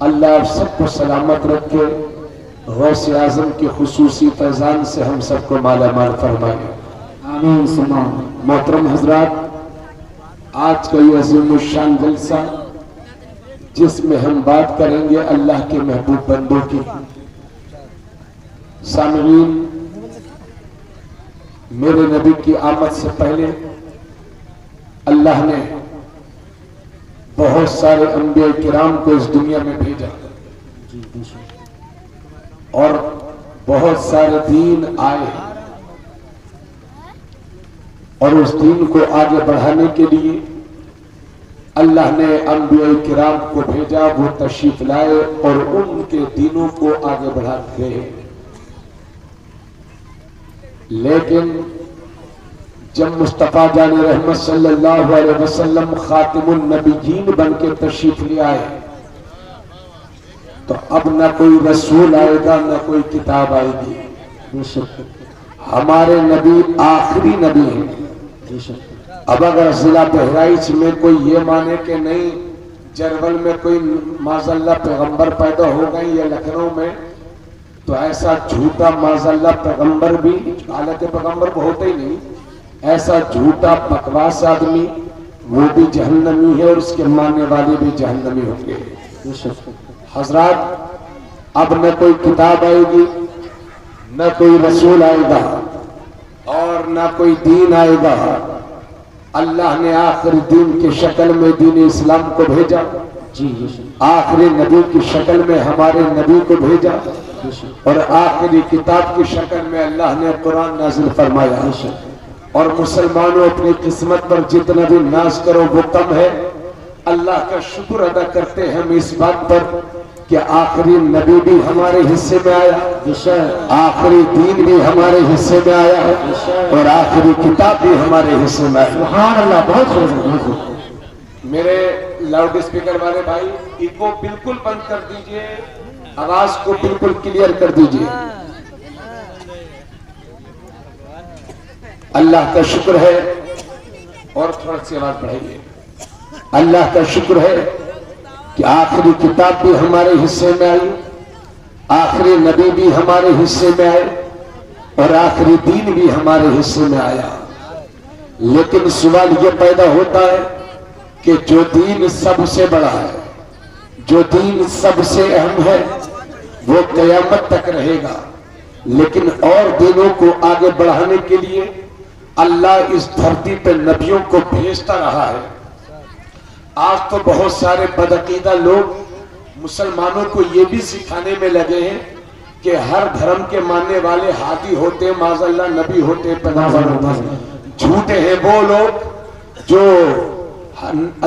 اللہ آپ سب کو سلامت رکھے، غوث اعظم کے خصوصی فیضان سے ہم سب کو مالا مال فرمائے، آمین ثم محترم حضرات، آج کا یہ عظیم الشان جلسہ جس میں ہم بات کریں گے اللہ کے محبوب بندوں کی، سامعین، میرے نبی کی آمد سے پہلے اللہ نے بہت سارے انبیاء کرام کو اس دنیا میں بھیجا اور بہت سارے دین آئے، اور اس دین کو آگے بڑھانے کے لیے اللہ نے انبیاء کرام کو بھیجا، وہ تشریف لائے اور ان کے دینوں کو آگے بڑھاتے گئے۔ لیکن جب مصطفیٰ جان رحمت صلی اللہ علیہ وسلم خاتم النبیین بن کے تشریف لے آئے تو اب نہ کوئی رسول آئے گا نہ کوئی کتاب آئے گی، ہمارے نبی آخری نبی ہیں۔ اب اگر ضلع بہرائچ میں کوئی یہ مانے کہ نہیں جرول میں کوئی معاذ اللہ پیغمبر پیدا ہو گئے یا لکھنؤ میں، تو ایسا جھوٹا معاذ اللہ پیغمبر بھی، حالانکہ پیغمبر کو ہوتا ہی نہیں، ایسا جھوٹا بکواس آدمی وہ بھی جہنمی ہے اور اس کے ماننے والے بھی جہنمی ہوں گے۔ حضرات، اب نہ کوئی کتاب آئے گی نہ کوئی رسول آئے گا اور نہ کوئی دین آئے گا، اللہ نے آخری دین کی شکل میں دین اسلام کو بھیجا، آخری نبی کی شکل میں ہمارے نبی کو بھیجا، اور آخری کتاب کی شکل میں اللہ نے قرآن نازل فرمایا۔ اور مسلمانوں، اپنی قسمت پر جتنا بھی ناز کرو وہ کم ہے۔ اللہ کا شکر ادا کرتے ہیں ہم اس بات پر کہ آخری نبی بھی ہمارے حصے میں آیا، آخری دین بھی ہمارے حصے میں آیا ہے، اور آخری کتاب بھی ہمارے حصے میں آیا۔ سبحان اللہ، بہت خوب۔ میرے لاؤڈ اسپیکر والے بھائی، ایکو بالکل بند کر دیجئے، آواز کو بالکل کلیئر کر دیجئے۔ اللہ کا شکر ہے، اور تھوڑا سی آواز بڑھائیے۔ اللہ کا شکر ہے کہ آخری کتاب بھی ہمارے حصے میں آئی، آخری نبی بھی ہمارے حصے میں آئے، اور آخری دین بھی ہمارے حصے میں آیا۔ لیکن سوال یہ پیدا ہوتا ہے کہ جو دین سب سے بڑا ہے، جو دین سب سے اہم ہے، وہ قیامت تک رہے گا، لیکن اور دینوں کو آگے بڑھانے کے لیے اللہ اس دھرتی پہ نبیوں کو بھیجتا رہا ہے۔ آج تو بہت سارے بدعقیدہ لوگ مسلمانوں کو یہ بھی سکھانے میں لگے ہیں کہ ہر دھرم کے ماننے والے ہادی ہوتے، معاذ اللہ نبی ہوتے، پیغمبر ہوتے۔ جھوٹے ہیں وہ لوگ جو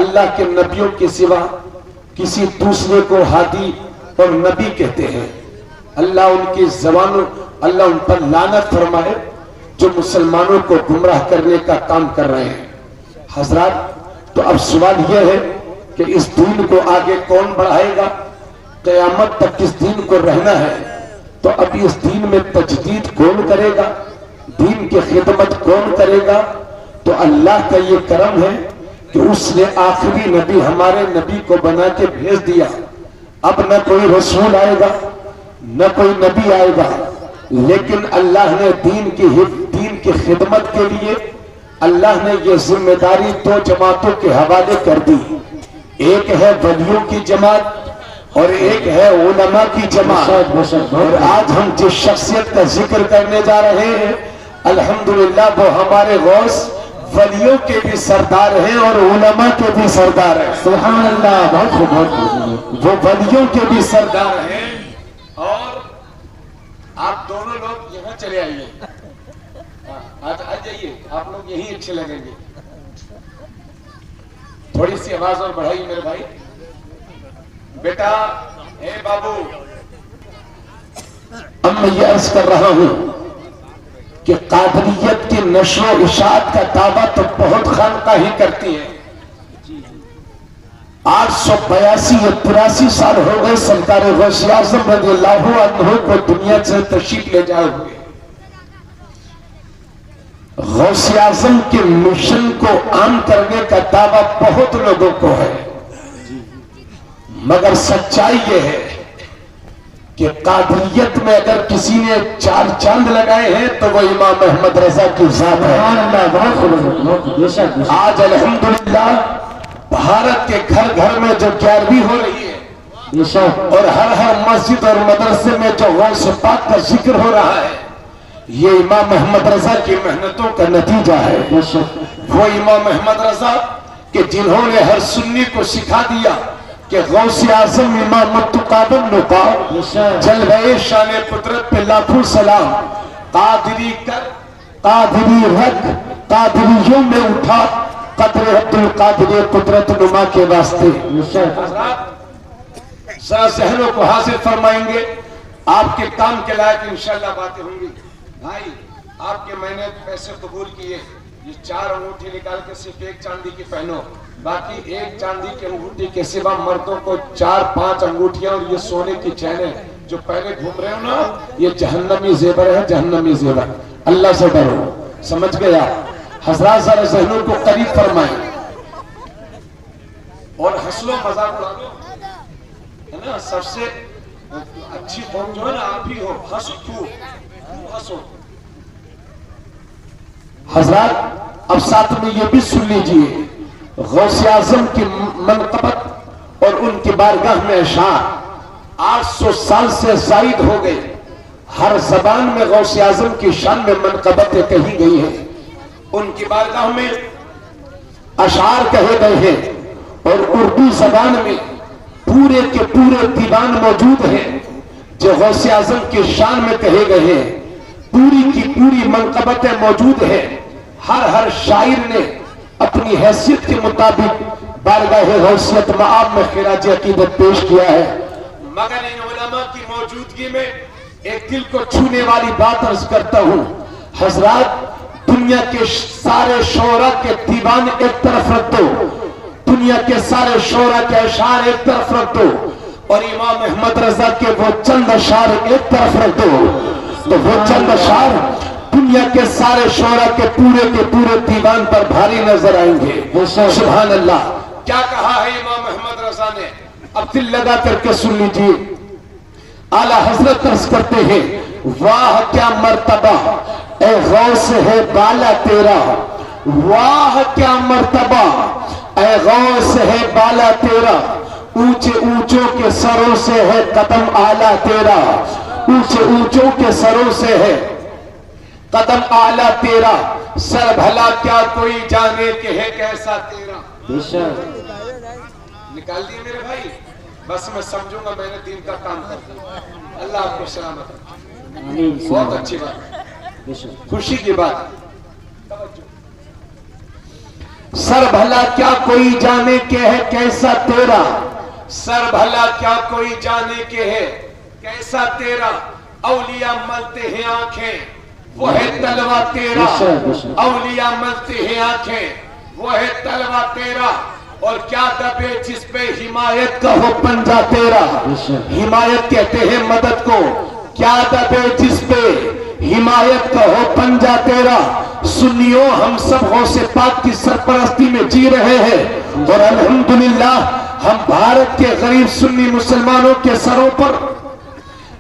اللہ کے نبیوں کے سوا کسی دوسرے کو ہادی اور نبی کہتے ہیں۔ اللہ ان کی زبانوں، اللہ ان پر لعنت فرمائے جو مسلمانوں کو گمراہ کرنے کا کام کر رہے ہیں۔ حضرات، تو اب سوال یہ ہے کہ اس دین کو آگے کون بڑھائے گا؟ قیامت تک اس دین کو رہنا ہے، تو اب اس دین میں تجدید کون کرے گا؟ دین کی خدمت کون کرے گا؟ تو اللہ کا یہ کرم ہے کہ اس نے آخری نبی ہمارے نبی کو بنا کے بھیج دیا۔ اب نہ کوئی رسول آئے گا نہ کوئی نبی آئے گا، لیکن اللہ نے دین کی خدمت کے لیے اللہ نے یہ ذمہ داری دو جماعتوں کے حوالے کر دی۔ ایک ہے ولیوں کی جماعت اور ایک ہے علماء کی جماعت۔ اور آج ہم جس شخصیت کا ذکر کرنے جا رہے ہیں، الحمدللہ وہ ہمارے غوث ولیوں کے بھی سردار ہیں اور علماء کے بھی سردار ہیں۔ سبحان اللہ، بہت خوب، بہت خوب۔ وہ ولیوں کے بھی سردار ہیں، اور آپ دونوں لوگ یہاں چلے آئیے، آ جائیے، آپ لوگ یہی اچھے لگیں گے۔ تھوڑی سی آواز اور بڑھائیے میرے بھائی۔ بیٹا، اے بابو، اب میں یہ عرض کر رہا ہوں کہ قادریت کی نشر و اشاعت کا دعویٰ تو بہت خانقاہیں کرتی ہیں۔ 882 یا 83 سال ہو گئے سرکار غوث اعظم رضی اللہ عنہ کو دنیا سے تشریف لے جائے ہوئے۔ غوث اعظم کے مشن کو عام کرنے کا دعویٰ بہت لوگوں کو ہے، مگر سچائی یہ ہے کہ قادریت میں اگر کسی نے 4 چاند لگائے ہیں تو وہ امام احمد رضا کی ذات ہے۔ آج الحمدللہ بھارت کے گھر گھر میں جو 11ویں ہو رہی ہے اور ہر مسجد اور مدرسے میں جو غوث پاک کا ذکر ہو رہا ہے، یہ امام احمد رضا کی محنتوں کا نتیجہ ہے۔ وہ امام احمد رضا کہ جنہوں نے ہر سنی کو سکھا دیا کہ غوث اعظم امام متقابل نقا جلوہ شان قدرت پہ لاکھوں سلام، قادری کر قادری رکھ قادریوں میں اٹھا قدر عبد القادر قدرت نما کے واسطے۔ ذرا ذہنوں کو حاضر فرمائیں گے، آپ کے کام کے لائق انشاءاللہ باتیں ہوں گی۔ بھائی آپ کے میں نے پیسے قبول کیے، یہ 4 انگوٹھی نکال کے صرف 1 چاندی کی پہنو، باقی 1 چاندی کی انگوٹھی کے سوا مردوں کو 4-5 انگوٹھیاں اور یہ سونے کی چینیں جو پہلے گھوم رہے ہو نا، یہ جہنمی زیور ہے، جہنمی زیور۔ اللہ سے ڈرو، سمجھ گیا؟ حضرات ذرا ذہنوں کو قریب فرمائیں اور ہنسلو مذاق اڑا دو، ہے نا؟ سب سے اچھی قوم جو ہے نا آپ ہی ہو، ہنسو خوب ہنسو۔ حضرات اب ساتھ میں یہ بھی سن لیجئے، غوث اعظم کی منقبت اور ان کی بارگاہ میں اشعار 800 سال سے زائد ہو گئے، ہر زبان میں غوث اعظم کی شان میں منقبتیں کہی گئی ہیں، ان کی بارگاہ میں اشعار کہے گئے ہیں، اور اردو زبان میں پورے کے پورے دیوان موجود ہیں جو غوث اعظم کی شان میں کہے گئے ہیں، پوری کی پوری منقبتیں موجود ہیں۔ ہر شاعر نے اپنی حیثیت کے مطابق بارگاہ غوثیت مآب میں خراج عقیدت پیش کیا ہے، مگر ان علماء کی موجودگی میں ایک دل کو چھونے والی بات عرض کرتا ہوں۔ حضرات دنیا کے سارے شعراء کے دیوان ایک طرف رکھ دو، دنیا کے سارے شعراء کے اشعار ایک طرف رکھ دو، اور امام احمد رضا کے وہ چند اشعار ایک طرف رکھ دو، تو وہ چند اشعار دنیا کے سارے شعراء کے پورے دیوان پر بھاری نظر آئیں گے۔ سبحان اللہ! کیا کہا ہے امام احمد رضا نے؟ اب دل لگا کر کے سن لیجیے۔ اعلیٰ حضرت عرض کرتے ہیں، واہ کیا مرتبہ اے غوث ہے بالا تیرا، واہ کیا مرتبہ اے غوث ہے بالا تیرا، اونچے اونچوں کے سروں سے ہے قدم اعلیٰ تیرا، اونچے اونچوں کے سروں سے ہے قدم اعلیٰ تیرا، سر بھلا کیا کوئی جانے کہ ہے کیسا تیرا۔ نکال دیے میرے بھائی، بس میں سمجھوں گا میں نے دین کا کام کرتا۔ اللہ آپ کو سلامت رکھے، بہت اچھی بات، خوشی کی بات۔ سر بھلا کیا کوئی جانے کہ ہے کیسا تیرا، سر بھلا کیا کوئی جانے کہ ہے کیسا تیرا، اولیاء ملتے ہیں آنکھیں وہ ہے تلوہ تیرا، اولیاء ملتے ہیں آنکھیں وہ ہے تلوہ تیرا، اور کیا دبے جس پہ حمایت کا ہو پنجہ تیرا۔ حمایت کہتے ہیں مدد کو، کیا دبے جس پہ حمایت کا ہو پنجہ تیرا۔ سنیوں ہم سب غوث پاک کی سرپرستی میں جی رہے ہیں، اور الحمدللہ ہم بھارت کے غریب سنی مسلمانوں کے سروں پر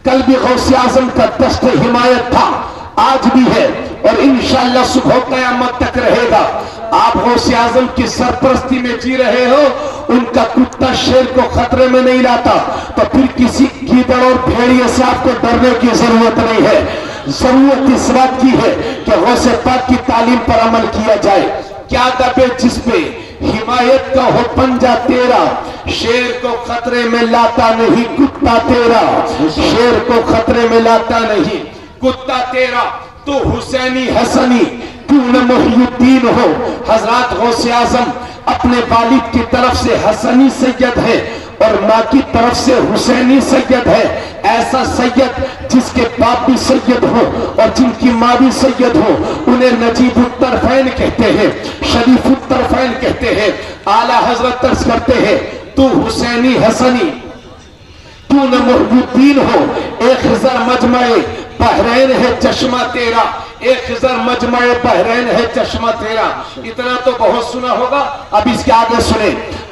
کل بھی غوث اعظم کا دست حمایت تھا، آج بھی ہے، اور انشاءاللہ صبح قیامت تک رہے گا۔ آپ غوث اعظم کی سرپرستی میں جی رہے ہو، ان کا کتا شیر کو خطرے میں نہیں لاتا، تو پھر کسی گیدڑ اور بھیڑیے سے آپ کو ڈرنے کی ضرورت نہیں ہے۔ ضرورت اس بات کی ہے کہ غوث پاک کی تعلیم پر عمل کیا جائے۔ کیا دبے جس پہ حمایت کا ہو پنجہ تیرا، شیر کو خطرے میں لاتا نہیں کتا تیرا، شیر کو خطرے میں لاتا نہیں کتا تیرا۔ تو حسینی حسنی کیوں نہ محی الدین ہو۔ حضرات غوث اعظم اپنے والد کی طرف سے حسنی سید ہے اور ماں کی طرف سے حسینی سید ہے۔ ایسا سید جس کے باپ بھی سید ہو اور جن کی ماں بھی سید ہو، انہیں نجیب الطرفین کہتے ہیں، شریف الطرفین کہتے ہیں۔ اعلیٰ حضرت عرض کرتے ہیں، تو حسینی حسنی کیوں نہ محی الدین ہو، ایک خضر مجمع بحرین ہے چشمہ تیرا، ایک خضر مجمع بحرین ہے چشمہ تیرا۔ اتنا تو بہت سنا ہوگا، اب اس کے آگے سنیں۔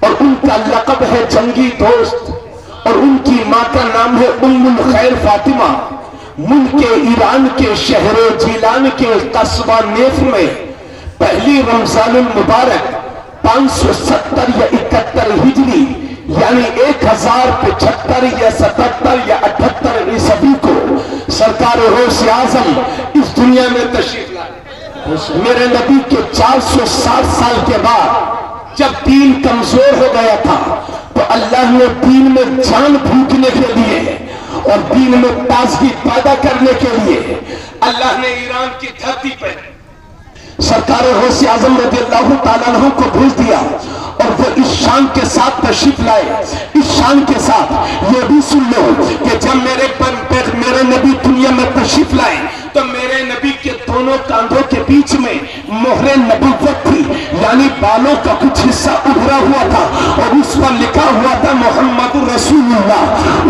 اور ان کا لقب ہے جنگی دوست، اور ان کی ماں کا نام ہے ام الخیر فاطمہ۔ ملک ایران کے شہر جیلان کے قصبہ نیف میں پہلی رمضان المبارک 570 یا 71 ہجری یعنی 1075 یا 77 یا 78 عیسوی کو سرکار غوث اعظم اس دنیا میں تشریف لائے۔ میرے نبی کے 460 سال کے بعد جب دین کمزور ہو گیا تھا تو اللہ نے دین میں جان پھونکنے کے لیے اور دین میں تازگی پیدا کرنے کے لیے اللہ نے ایران کی دھرتی پہ سرکار غوث اعظم رضی اللہ تعالیٰ عنہ کو بھیج دیا، اور وہ اس شان کے ساتھ تشریف لائے، اس شان کے ساتھ یہ بھی سن لو کہ جب میرے نبی دنیا میں تشریف لائے تو میرے نبی کے دونوں کاندھوں کے بیچ میں مہر نبوت تھی، یعنی بالوں کا کچھ حصہ ابھرا ہوا تھا اور اس پر لکھا ہوا تھا محمد رسول اللہ،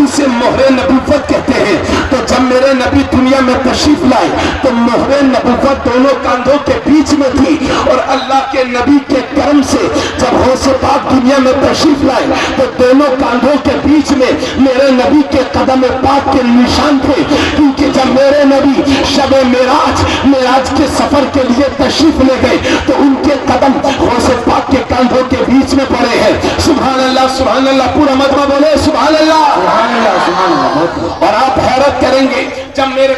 اسے مہر نبوت کہتے ہیں۔ تو جب میرے نبی دنیا میں تشریف لائے تو مہر نبوت دونوں کاندھوں کے بیچ میں تھی، اور اللہ کے نبی کے کرم سے جب غوث پاک دنیا میں تشریف لائے تو دونوں کاندھوں کے بیچ میں میرے نبی کے قدم پاک کے نشان تھے، کیونکہ جب میرے نبی شب معراج کے سفر کے لیے تشریف لے گئے تو ان کے قدم غوث پاک کے کاندھوں کے بیچ میں پڑے ہیں۔ سبحان اللہ سبحان اللہ، پورا مجمع بولے سبحان اللہ سبحان اللہ سبحان اللہ۔ اور آپ حیرت کریں گے جب میرے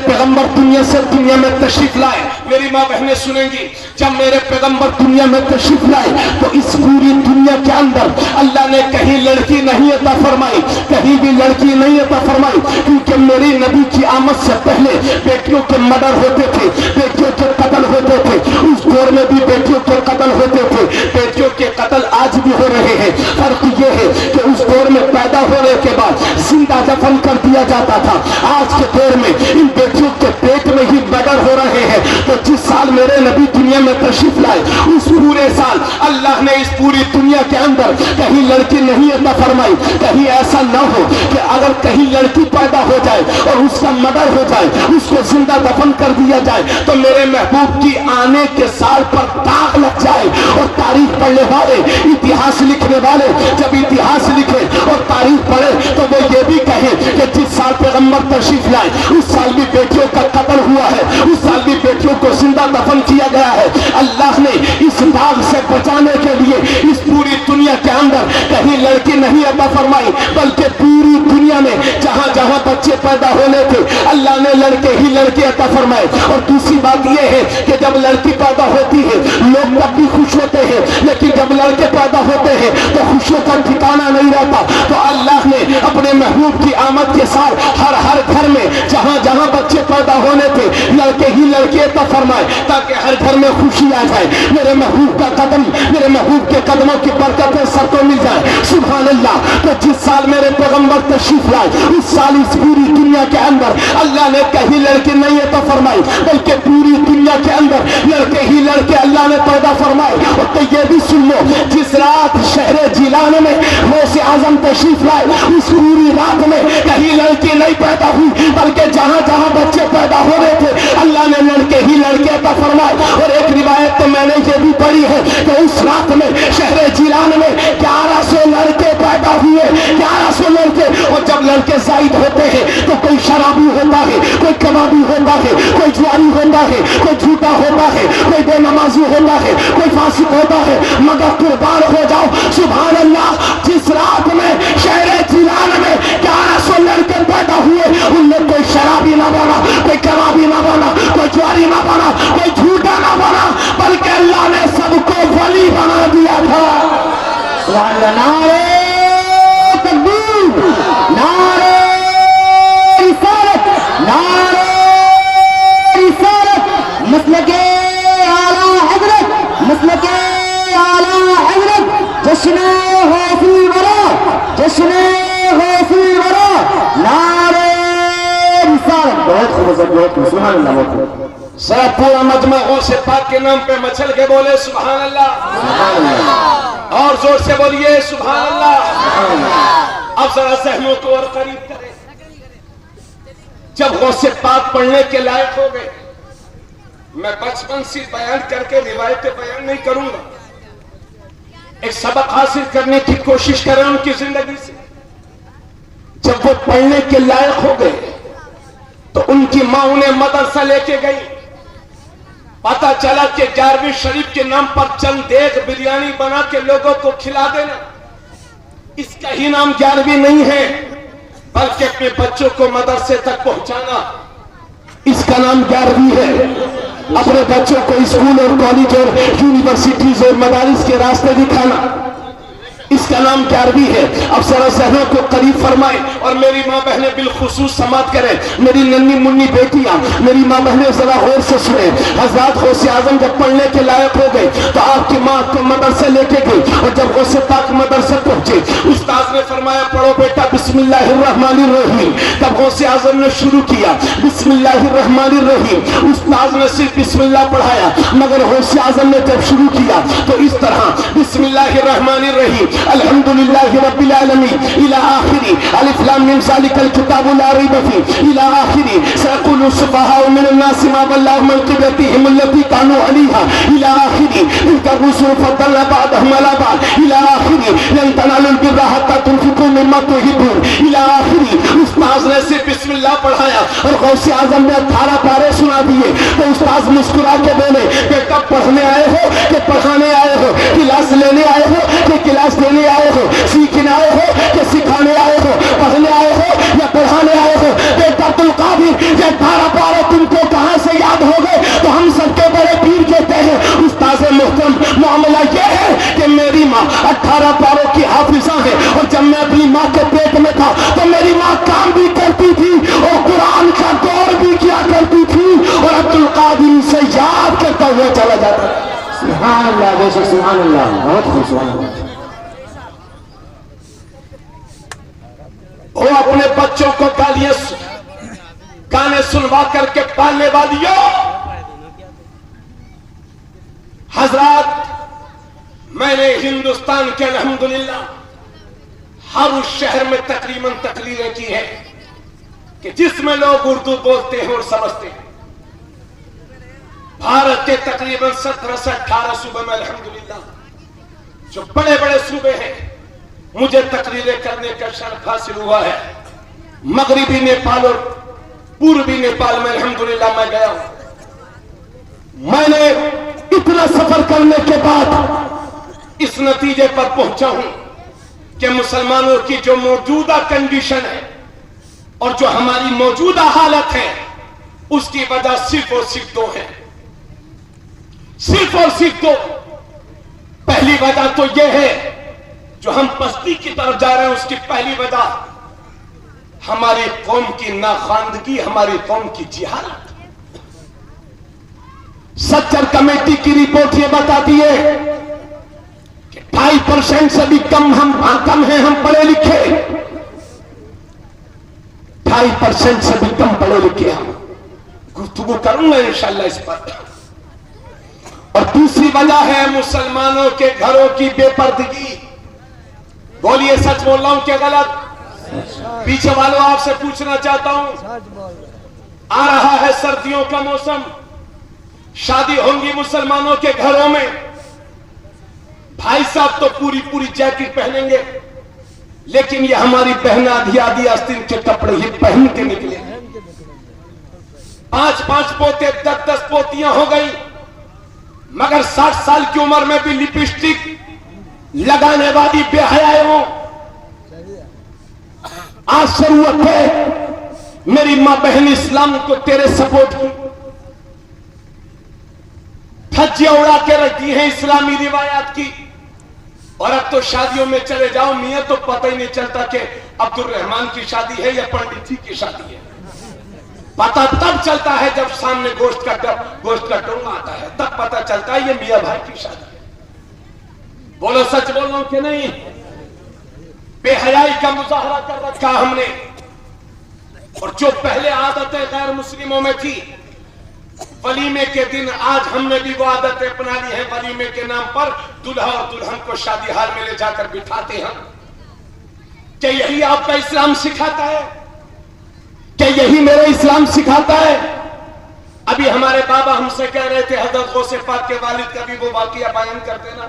پیغمبر دنیا میں تشریف لائے، میری ماں بہنیں سنیں گی، جب میرے پیغمبر دنیا میں تشریف لائے تو اس پوری دنیا کے اندر اللہ نے کہیں لڑکی نہیں عطا فرمائی، کہیں بھی لڑکی نہیں عطا فرمائی، کیونکہ میری نبی کی آمد سے پہلے بیٹیوں کے مرڈر ہوتے تھے، بیٹیوں کے قتل ہوتے تھے، اس دور میں بھی بیٹیوں کے قتل ہوتے تھے، بیٹیوں کے قتل آج بھی ہو رہے ہیں۔ فرق یہ ہے کہ اس دور میں پیدا ہونے کے بعد زندہ دفن کر دیا جاتا تھا، آج کے دور میں ان بیٹیوں کے پیٹ میں ہی مرڈر ہو رہے ہیں۔ تو جس سال میرے نبی دنیا میں تشریف لائے اس پورے سال اللہ نے اس پوری دنیا کے اندر کہیں لڑکی نہیں عطا فرمائی، کہیں ایسا نہ ہو کہ اگر کہیں لڑکی پیدا ہو جائے اور اس کا مرڈر ہو جائے، اس کو زندہ دفن کر دیا جائے تو میرے محبوب کی آنے کے سال پر داغ لگ جائے، اور تاریخ پڑھنے والے اتہاس لکھنے والے جب اتہاس لکھے اور تاریخ پڑھے تو وہ یہ بھی کہیں کہ جس سال پیغمبر تشریف لائے اس سال بھی بیٹیوں کا قتل ہوا ہے، اس سال بھی بیٹیوں کو زندہ دفن کیا گیا ہے۔ اللہ نے اس داغ سے بچانے کے لیے اس پوری دنیا کے اندر کہیں لڑکی نہیں عطا فرمائی، بلکہ پوری دنیا میں جہاں جہاں بچے پیدا ہونے تھے اللہ نے لڑکے ہی لڑکے عطا فرمائے۔ اور دوسری بات یہ ہے کہ جب لڑکی پیدا ہوتی ہے لوگ تب بھی خوش ہوتے ہیں، لیکن جب لڑکے پیدا ہوتے ہیں تو خوشیوں کا ٹھکانہ نہیں رہتا۔ تو اللہ نے اپنے محبوب کی آمد کے ساتھ ہر گھر میں جہاں جہاں بچے پیدا ہونے تھے لڑکے ہی لڑکے عطا فرمائے، تاکہ ہر گھر میں خوشی آ جائے، میرے محبوب کا قدم، میرے محبوب کے قدموں کی برکتیں سب کو مل جائے۔ سبحان اللہ۔ تو جس سال میرے پیغمبر تشریف لائے اس سال اس پوری دنیا کے اندر اللہ نے کہیں لڑکے نہیں عطا فرمائی، بلکہ پوری دنیا کے اندر لڑکے ہی لڑکے اللہ نے پیدا فرمائے۔ اور تو یہ بھی سن لو، جس رات شہر جیلان میں غوث اعظم تشریف لائے اس پوری رات میں کہیں لڑکی نہیں پیدا ہوئی، بلکہ جہاں جہاں بچے پیدا ہو رہے تھے اللہ نے لڑکے ہی لڑکے عطا فرمائے۔ اور ایک روایت تو میں نے یہ بھی پڑھی ہے کہ اس رات میں شہر جیلان میں 1100 لڑکے پیدا ہوئے، 1100 لڑکے۔ اور جب لڑکے زائد ہوتے ہیں تو کوئی شرابی ہوتا ہے، کوئی کبابی ہوتا ہے، کوئی جواری ہوتا ہے، کوئی جھوٹا ہوتا ہے، کوئی بے نمازی ہوتا ہے، کوئی فاسق ہوتا ہے، مگر قربان ہو جاؤ سبحان اللہ، جس رات میں شہر جیلان میں 1100 لڑکے پیدا ہوئے ان میں کوئی شرابی نہ بنا، کوئی کبابی نہ بنا، کوئی جواری نہ بنا، کوئی جھوٹا نہ بنا، بلکہ اللہ نے سب کو ولی بنا دیا تھا۔ سبحان اللہ۔ نعرہ تکبیر، نعرہ رسالت، نعرہ رسالت، مسلک اعلیٰ حضرت، مسلک اعلیٰ حضرت، جشن غوث الورا، جشن غوث الورا، نعرہ رسالت۔ بہت خوبصورت، بہت خوبصورت، سبحان اللہ، بہت خوبصورت۔ ذرا پورا مجمع غوث پاک کے نام پہ مچل کے بولے سبحان اللہ، سبحان اللہ، اور زور سے بولیے سبحان اللہ، سبحان اللہ۔ اب ذرا ذہنوں کو اور قریب کریں۔ جب غوث پاک پڑھنے کے لائق ہو گئے، میں بچپن سے بیان کر کے روایتیں بیان نہیں کروں گا، ایک سبق حاصل کرنے کی کوشش کریں ان کی زندگی سے. جب وہ پڑھنے کے لائق ہو گئے تو ان کی ماں انہیں مدرسہ لے کے گئی. پتا چلا کہ 11ویں شریف کے نام پر چند دیگ بریانی بنا کے لوگوں کو کھلا دینا، اس کا ہی نام 11ویں نہیں ہے، بلکہ اپنے بچوں کو مدرسے تک پہنچانا، اس کا نام 11ویں ہے. اپنے بچوں کو اسکول اور کالج اور یونیورسٹیز اور مدارس کے راستے دکھانا، اس کا نام 11ویں ہے. اب ذرا ذہنوں کو قریب فرمائے اور میری ماں بہنیں بالخصوص سماعت کریں، میری ننھی منی بیٹیاں، میری ماں بہنیں ذرا غور سے سنیں. حضرات غوث اعظم جب پڑھنے کے لائق ہو گئے تو آپ کی ماں کو مدرسے لے کے گئی، اور جب غوث پاک مدرسے پہنچے استاذ نے فرمایا پڑھو بیٹا بسم اللہ الرحمن الرحیم. تب غوث اعظم نے شروع کیا بسم اللہ الرحمن الرحیم. استاذ نے صرف بسم اللہ پڑھایا، مگر غوث اعظم نے جب شروع کیا تو اس طرح بسم اللہ الرحمن الرحیم الحمدللہ رب العالمین الى آخری الف لام میم ذالک الکتاب لا ریب فیہ الى آخری سیقول السفہاء من الناس ما ولاهم عن قبلتهم التي كانوا عليها الى آخری تلک الرسل فضلنا بعضهم على بعض الى آخری لن تنالوا البر حتى تنفقوا مما تحبون الى آخری. استاذ نے صرف بسم اللہ پڑھایا اور غوث اعظم نے 18 پارے سنا دیے. تو استاذ مسکرا کے بولے بیٹا پڑھنے آئے ہو کہ پڑھانے آئے ہو، کلاس لینے آئے ہو کہ کلاس دینے آئے ہو، سیکھنے آئے ہو کہ سکھانے آئے ہو، پڑھنے آئے ہو یا پڑھانے آئے ہو؟ بیٹا عبدالقادر یہ 18 پارے تم کو کہاں سے یاد ہو گئے؟ تو ہم سب کے بڑے پیر کہتے ہیں استاذ محترم معاملہ یہ ہے کہ میری ماں 18 پاروں کی حافظہ ہے، اور جب میں اپنی ماں کے پیٹ میں تھا تو میری ماں کام بھی کرتی تھی اور قرآن کا دور بھی کیا کرتی تھی، اور عبدالقادر سے یاد کرتا ہوا چلا جاتا ہے. سبحان اللہ، بے شک سبحان اللہ، بہت خوب سبحان اللہ. وہ اپنے بچوں کو گانے سنوا کر کے پالنے والیوں. حضرات میں نے ہندوستان کے الحمدللہ ہر اس شہر میں تقریباً تقریریں کی ہیں کہ جس میں لوگ اردو بولتے ہیں اور سمجھتے ہیں. بھارت کے تقریباً 17 سے 18 صوبے میں الحمدللہ جو بڑے بڑے صوبے ہیں مجھے تقریریں کرنے کا شرف حاصل ہوا ہے. مغربی نیپال اور پوربی نیپال میں الحمدللہ میں گیا ہوں. میں نے اتنا سفر کرنے کے بعد اس نتیجے پر پہنچا ہوں کہ مسلمانوں کی جو موجودہ کنڈیشن ہے اور جو ہماری موجودہ حالت ہے اس کی وجہ صرف اور صرف دو ہے، صرف اور صرف دو. پہلی وجہ تو یہ ہے جو ہم پستی کی طرف جا رہے ہیں، اس کی پہلی وجہ ہماری قوم کی ناخواندگی، ہماری قوم کی جہالت. سچر کمیٹی کی رپورٹ یہ بتاتی ہے کہ 2.5% سے بھی کم ہیں ہم پڑھے لکھے. 2.5% سے بھی کم پڑھے لکھے ہم. گفتگو کروں گا انشاءاللہ اس پر. اور دوسری وجہ ہے مسلمانوں کے گھروں کی بے پردگی. بولیے سچ بول رہا ہوں کہ غلط؟ پیچھے والوں آپ سے پوچھنا چاہتا ہوں، آ رہا ہے سردیوں کا موسم، شادی ہوں گی مسلمانوں کے گھروں میں. بھائی صاحب تو پوری جیکٹ پہنیں گے، لیکن یہ ہماری بہن آدھی آدھی آستین کے کپڑے ہی پہن کے نکلے. 5 پوتے 10 پوتیاں ہو گئی، مگر 60 سال کی عمر میں بھی لپسٹک لگانے والی بے حیائیں ہوں. آج ضرورت ہے میری ماں بہن اسلام کو تیرے سپورٹ کی. دھجیاں اڑا کے رکھی ہیں اسلامی روایات کی، اور اب تو شادیوں میں چلے جاؤ میاں تو پتہ ہی نہیں چلتا کہ عبد الرحمان کی شادی ہے یا پنڈت جی کی شادی ہے. پتہ تب چلتا ہے جب سامنے گوشت کا ٹونگا آتا ہے، تب پتہ چلتا ہے یہ میاں بھائی کی شادی ہے. بولو سچ بول رہا ہوں کہ نہیں؟ بے حیائی کا مظاہرہ کر رکھا ہم نے. اور جو پہلے عادتیں غیر مسلموں میں تھی، ولیمے کے دن آج ہم نے بھی وہ عادتیں اپنا لی ہیں. ولیمے کے نام پر دلہا اور دلہن کو شادی ہال میں لے جا کر بٹھاتے ہیں. کہ یہی آپ کا اسلام سکھاتا ہے؟ کہ یہی میرا اسلام سکھاتا ہے؟ ابھی ہمارے بابا ہم سے کہہ رہے تھے حضرت غوث پاک کے والد کا بھی وہ واقعہ بیان کرتے نا.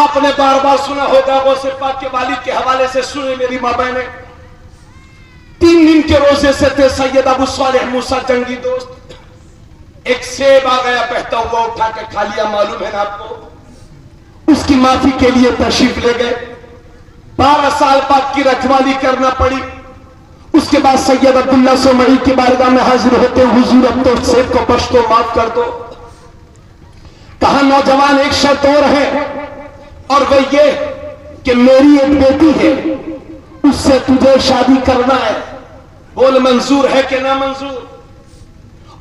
آپ نے بار بار سنا ہوگا، غوث پاک کے والد کے حوالے سے سنے میری ماں بہنیں، 3 دن کے روزے سے تھے سید ابو صالح موسیٰ جنگی دوست، ایک سیب آ گیا بہتا ہوا، اٹھا کے کھا لیا، معلوم ہے نا آپ کو، اس کی معافی کے لیے تشریف لے گئے، 12 سال بعد کی رکھوالی کرنا پڑی۔ اس کے بعد سید عبداللہ سمعی کی بارگاہ میں حاضر ہوتے، حضور اب تو سیب کو بخش دو، معاف کر دو۔ کہا نوجوان ایک شرط اور ہے، اور وہ یہ کہ میری ایک بیٹی ہے، اس سے تجھے شادی کرنا ہے، بول منظور ہے کہ نہ منظور؟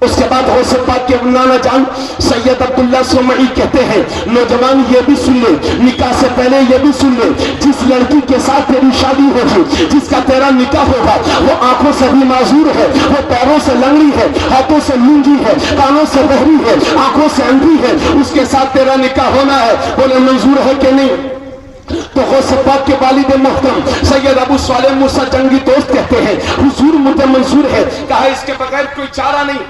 اس کے بعد غوث پاک کے نانا جان سید عبداللہ سمعی کہتے ہیں نوجوان یہ بھی سن لے، نکاح سے پہلے یہ بھی سن لے، جس لڑکی کے ساتھ تیری شادی ہوگی، جس کا تیرا نکاح ہوگا، وہ آنکھوں سے بھی معذور ہے، وہ پیروں سے لنگڑی ہے، ہاتھوں سے لنگی ہے، کانوں سے بہری ہے، آنکھوں سے اندھی ہے، اس کے ساتھ تیرا نکاح ہونا ہے، بولے منظور ہے کہ نہیں؟ تو غوث پاک کے والد محترم سید ابو صالح موسیٰ جنگی دوست کہتے ہیں حضور مجھے منظور ہے۔ کہا اس کے بغیر کوئی چارہ نہیں،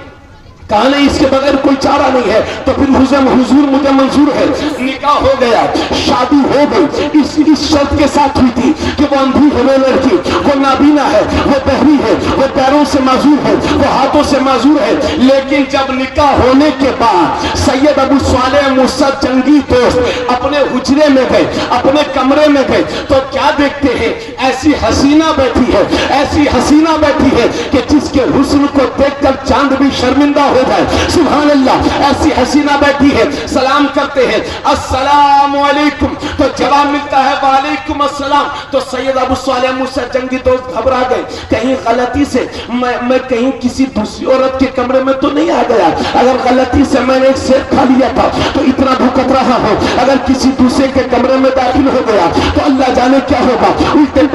کہا نہیں اس کے بغیر کوئی چارہ نہیں ہے، تو پھر حضور مجھے منظور ہے۔ نکاح ہو گیا، شادی ہو گئی، اس شرط کے ساتھ ہوئی تھی کہ وہ اندھی ہے، وہ لڑکی، وہ نابینا ہے، وہ بہری ہے، وہ پیروں سے معذور ہے، وہ ہاتھوں سے معذور ہے۔ لیکن جب نکاح ہونے کے بعد سید ابو صالح موسیٰ جنگی دوست اپنے حجرے میں گئے، اپنے کمرے میں گئے، تو کیا دیکھتے ہیں؟ ایسی حسینہ بیٹھی ہے، ایسی حسینہ بیٹھی ہے کہ جس کے حسن کو دیکھ کر چاند بھی شرمندہ ہو جائے، سبحان اللہ۔ ایسی حسینہ بیٹھی ہے، سلام کرتے ہیں السلام علیکم، تو جواب ملتا ہے وعلیکم السلام، تو سید ابو صالح موسیٰ جنگی دوست گھبرا گئے، کہیں غلطی سے میں کہیں کسی دوسری عورت کے کمرے میں تو نہیں آ گیا، اگر غلطی سے میں نے ایک سیب کھا لیا تھا تو اتنا بھوکت رہا ہوں، اگر کسی دوسرے کے کمرے میں داخل ہو گیا تو اللہ جانے کیا ہوگا۔ الٹے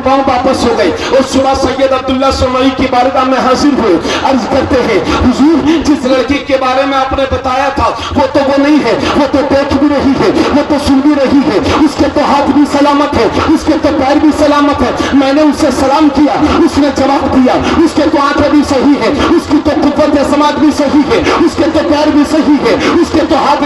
پاؤں واپس ہو گئے، اور صبح سید عبداللہ سمعی کی بارگاہ میں حاضر ہوئے، عرض کرتے ہیں حضور جس لڑکی کے بارے میں آپ نے بتایا تھا وہ تو وہ نہیں ہے، وہ تو دیکھ بھی رہی ہے، وہ تو سن بھی رہی ہے، اس کے تو ہاتھ بھی سلامت ہے، اس کے تو پیر بھی سلامت ہے، میں نے اسے سلام کیا، اس نے جواب دیا، اس کے تو آنکھیں بھی صحیح ہے، اس کی تو قوت سماعت بھی صحیح ہے، اس کے تو پیر بھی صحیح ہے، اس کے تو ہاتھ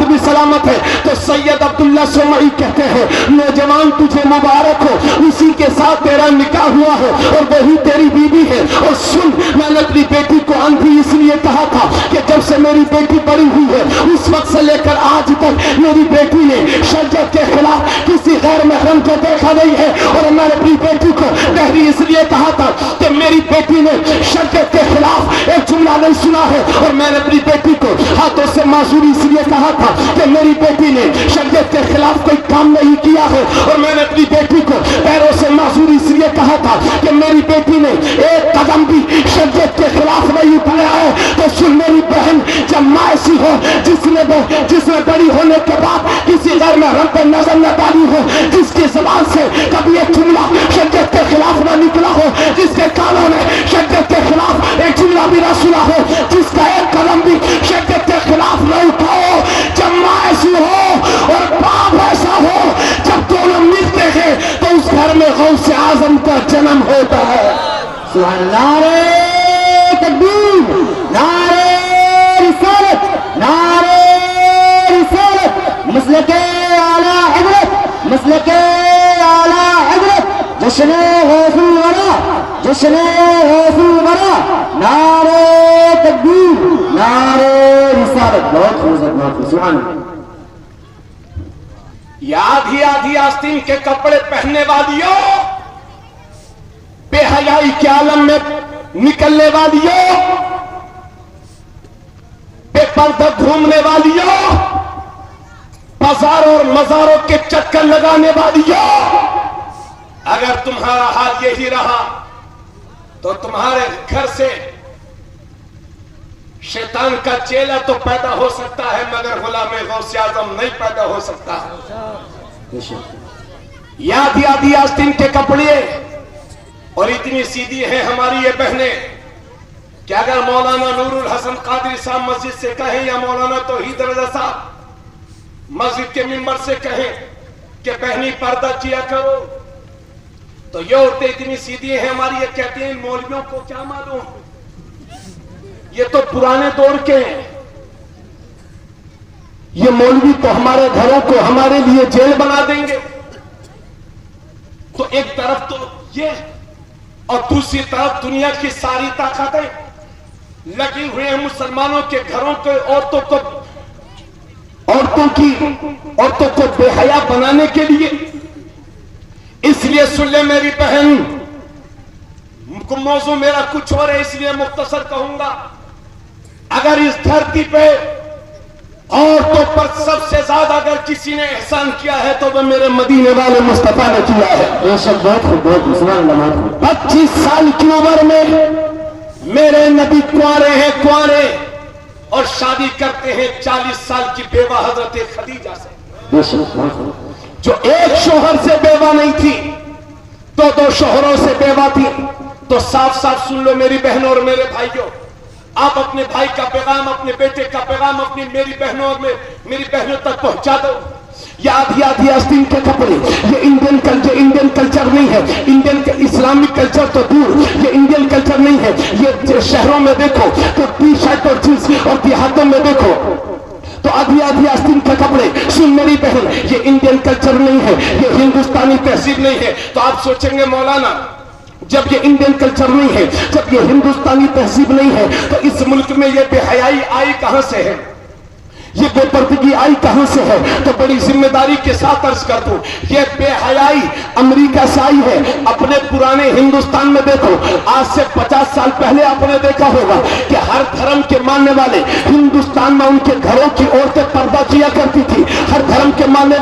بھی سلامت ہے۔ تو سید عبداللہ سمعی کہتے ہیں نوجوان تجھے مبارک ہو، اسی کے ساتھ تیرا نکاح ہوا ہے اور وہی تیری بیوی ہے۔ اور سن، میں نے اپنی بیٹی کو اندھی اس لیے کہا تھا کہ جب سے میری بیٹی بڑی ہوئی ہے اس وقت سے لے کر آج تک میری بیٹی نے شریعت کے خلاف کسی غیر محرم کو دیکھا نہیں ہے، اور میں نے اپنی بیٹی کو بہری اس لیے کہا تھا کہ میری بیٹی نے شریعت کے خلاف ایک جملہ نہیں سنا ہے، اور میں نے اپنی بیٹی کو ہاتھوں سے معذوری اس لیے کہا تھا کہ میری بیٹی نے شریعت کے خلاف کوئی کام نہیں کیا ہے، اور میں نے اپنی بیٹی کو پیروں سے معذوری اس لیے کہا تھا کہ میری بیٹی نے ایک قدم بھی شریعت کے خلاف نہیں اٹھایا ہے۔ تو سن میری بہن، جب ماں ایسی ہو جس نے بڑی ہونے کے بعد کسی غیر محرم پر نظر نہ ڈالی ہو، جس کی زبان سے کبھی ایک جملہ شریعت کے خلاف نہ نکلا ہو، جس کے کانوں نے شریعت کے خلاف ایک جملہ بھی نہ سنا ہو، جس کا ایک قدم بھی شریعت کے خلاف نہ اٹھاؤ، جب ماں ایسی ہو اور باپ ایسا ہو، جب دونوں ملتے ہیں تو اس گھر میں غوث اعظم کا جنم ہوتا ہے۔ سبحان اللہ، تکبیر، نعرہ رسالت، نعرہ رسالت، مسلک اعلیٰ حضرت، مسلک اعلیٰ حضرت، جشن غوث الورا، جشن غوث الورا، نعرہ تکبیر، نعرہ رسالت۔ بہت خوبصورت، بہت خوبصورت، سبحان اللہ۔ آدھی آستین کے کپڑے پہننے والیوں، بے حیائی کے عالم میں نکلنے والیوں، بے پردہ گھومنے والیوں، بازاروں اور مزاروں کے چکر لگانے والیوں، اگر تمہارا حال یہی رہا تو تمہارے گھر سے شیطان کا چیلا تو پیدا ہو سکتا ہے مگر غلام غوث اعظم نہیں پیدا ہو سکتا۔ آدھی آستین کے کپڑے، اور اتنی سیدھی ہیں ہماری یہ بہنیں کہ اگر مولانا نور الحسن قادری صاحب مسجد سے کہیں یا مولانا توحید رضا صاحب مسجد کے ممبر سے کہیں کہ بہنی پردہ کیا کرو، تو یہ عورتیں اتنی سیدھی ہیں ہماری، یہ کہتے ہیں مولویوں کو کیا معلوم، یہ تو پرانے دور کے ہیں، یہ مولوی تو ہمارے گھروں کو ہمارے لیے جیل بنا دیں گے. تو ایک طرف تو یہ اور دوسری طرف دنیا کی ساری طاقتیں لگی ہوئے ہیں مسلمانوں کے گھروں کے عورتوں کو بے حیا بنانے کے لیے. اس لیے سن لے میری بہن، موضوع میرا کچھ اور ہے، اس لیے مختصر کہوں گا. اگر اس دھرتی پہ عورتوں پر سب سے زیادہ اگر کسی نے احسان کیا ہے تو وہ میرے مدینے والے مصطفیٰ نے کیا ہے. 25 سال کی عمر میں میرے نبی کنوارے اور شادی کرتے ہیں 40 سال کی بیوہ حضرت خدیجہ سے، جو ایک شوہر سے بیوہ نہیں تھی، دو شوہروں سے بیوہ تھی. تو صاف صاف سن لو میری بہنوں اور میرے بھائیوں، آپ اپنے بھائی کا پیغام، اپنے بیٹے کا پیغام میری بہنوں اور میری بہنوں تک پہنچا دو. یہ آدھی آستین کے کپڑے، یہ انڈین کلچر نہیں ہے. اسلامک کلچر تو دور، یہ انڈین کلچر نہیں ہے. یہ شہروں میں دیکھو تو ٹی شرٹ اور جینس، اور دیہاتوں میں دیکھو تو آدھی آستین کے کپڑے. سن میری بہن، یہ انڈین کلچر نہیں ہے، یہ ہندوستانی تہذیب نہیں ہے. تو آپ سوچیں گے مولانا جب یہ انڈین کلچر نہیں ہے، جب یہ ہندوستانی تہذیب نہیں ہے، تو اس ملک میں یہ بے حیائی آئی کہاں سے ہے، یہ بے پردگی آئی کہاں سے ہے؟ تو بڑی ذمہ داری کے ساتھ عرض کر دوں، یہ بے حیائی امریکہ سے آئی ہے. اپنے پرانے ہندوستان میں دیکھو، آج سے 50 سال پہلے آپ نے دیکھا ہوگا کہ ہر دھرم کے ماننے والے ہندوستان میں ان کے گھروں کی عورتیں پردہ کیا کرتی تھی. ہر دھرم کے ماننے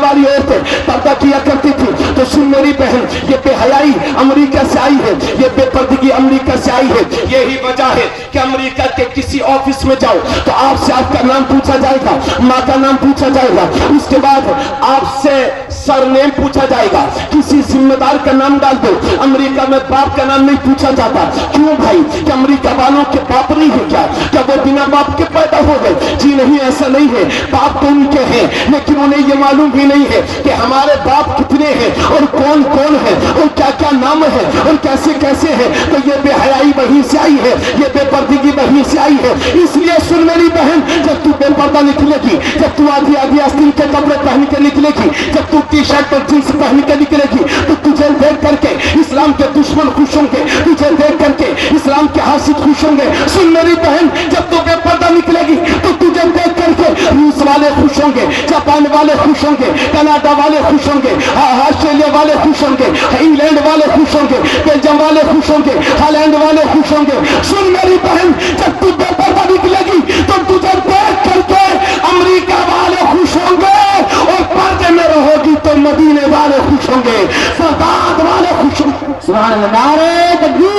والی عورتیں پردہ کیا کرتی تھی. تو سن میری بہن، یہ بے حیائی امریکہ سے آئی ہے، یہ بے پردگی امریکہ سے آئی ہے. یہی وجہ ہے کہ امریکہ کے کسی آفس میں جاؤ تو آپ سے آپ کا نام پوچھا جائے گا، ماں کا نام پوچھا جائے گا، اس کے بعد آپ سے سر نیم پوچھا جائے گا. کسی ذمہ دار کا نام ڈال دو، امریکہ میں باپ کا نام نہیں پوچھا جاتا. کیوں بھائی؟ کہ امریکہ والوں کے باپ نہیں ہے کیا وہ بنا باپ کے پیدا ہو گئے؟ جی نہیں، ایسا نہیں ہے. باپ تو ان کے ہیں، لیکن انہیں یہ معلوم بھی نہیں ہے کہ ہمارے باپ کتنے ہیں اور کون ہے اور کیا کیا نام ہے اور کیسے ہے. تو یہ بے حیائی وہیں سے آئی ہے، یہ بے پردگی وہیں سے آئی ہے. اس لیے سن میری بہن، جب تو بے پردہ نکلے گی، جب تو آدھی آستین کے کپڑے پہن کے نکلے گی، جب تو ٹی شرٹ اور جینس پہن کے نکلے گی، تو تجھے دیکھ کر کے اسلام کے دشمن خوش ہوں گے، تجھے دیکھ کر کے اسلام کے حاسد خوش ہوں گے. سن میری بہن، جب تو بے پردہ نکلے گی تو تجھے دیکھ کر کے روس والے خوش ہوں گے، جاپان والے خوش ہوں گے، کینیڈا والے خوش ہوں گے، آسٹریلیا والے خوش ہوں گے، انگلینڈ والے خوش ہوں گے، بیلجیم والے خوش ہوں گے، ہالینڈ والے خوش ہوں گے. سن میری بہن، جب تو بے پردہ نکلے گی تو تجھے دیکھ کر کے امریکہ والے خوش ہوں گے، اور پردے میں رہو گی تو مدینے والے خوش ہوں گے، بغداد والے خوش ہوں گے. سبحان اللہ، نعرہ تکبیر.